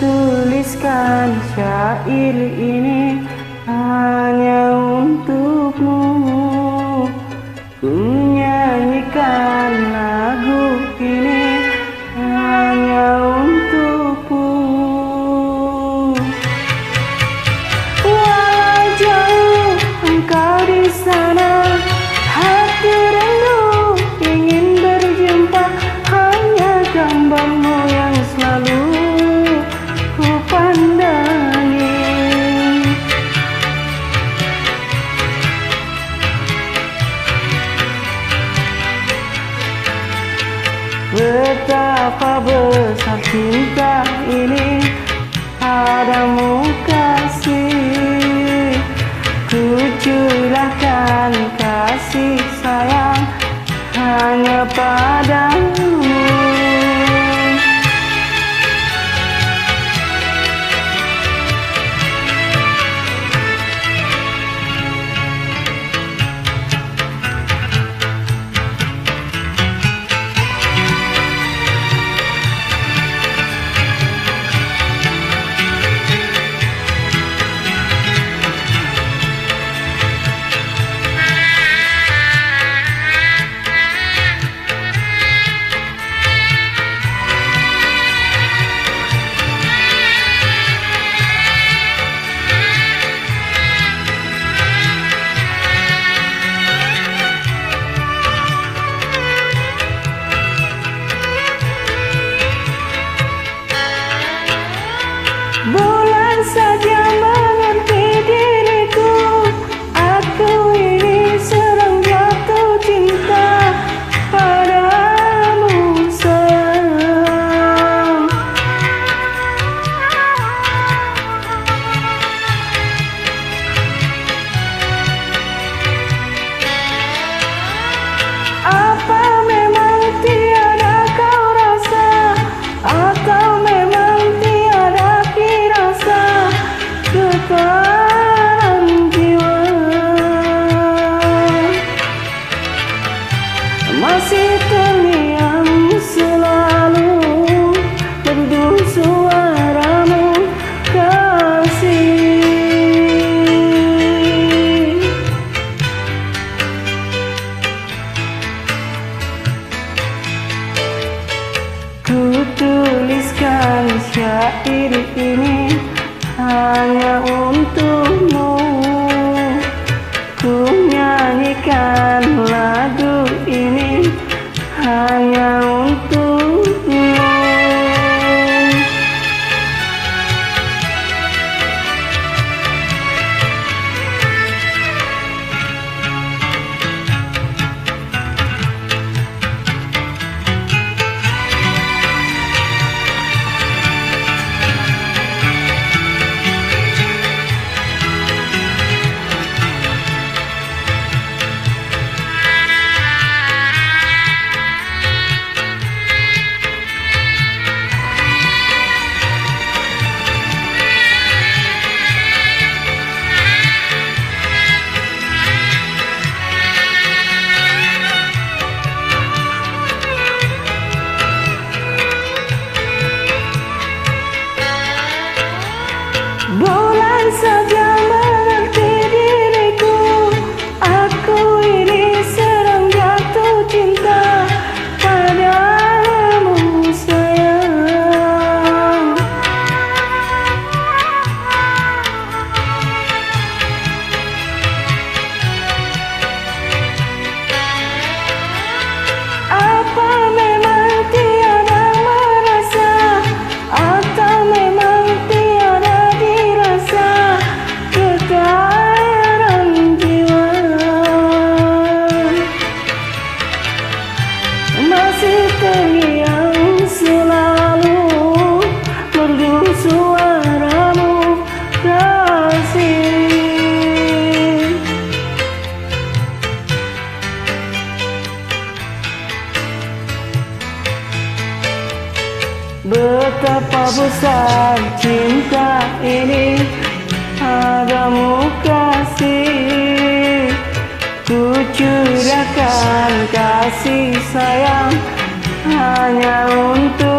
tuliskan syair ini hanya untukmu. Ku nyanyikan lagu ini hanya untukmu. Walau jauh engkau di sana, hati rindu ingin berjumpa. Hanya gambarmu yang selalu ku pandangi. Betapa besar cinta ini padamu kasih. Ku curahkan kasih sayang hanya padamu. Bulan saja mengerti diriku, aku ini sedang jatuh cinta padamu sayang. Apa memang tiada kau rasa, atau memang tiada rasa getaran jiwa? Masih terngiang selalu merdu suaramu kasih. Ku tuliskan syair ini hanya untukmu. Ku nyanyikan lagu ini hanya untukmu. Bulan saja mengerti diriku, aku ini sedang jatuh cinta padamu sayang. Apa memang tiada merasa, atau memang getaran jiwa? Masih terngiang selalu merdu suaramu kasih. Betapa besar cinta ini padamu kasih. Ku curahkan kasih sayang hanya untuk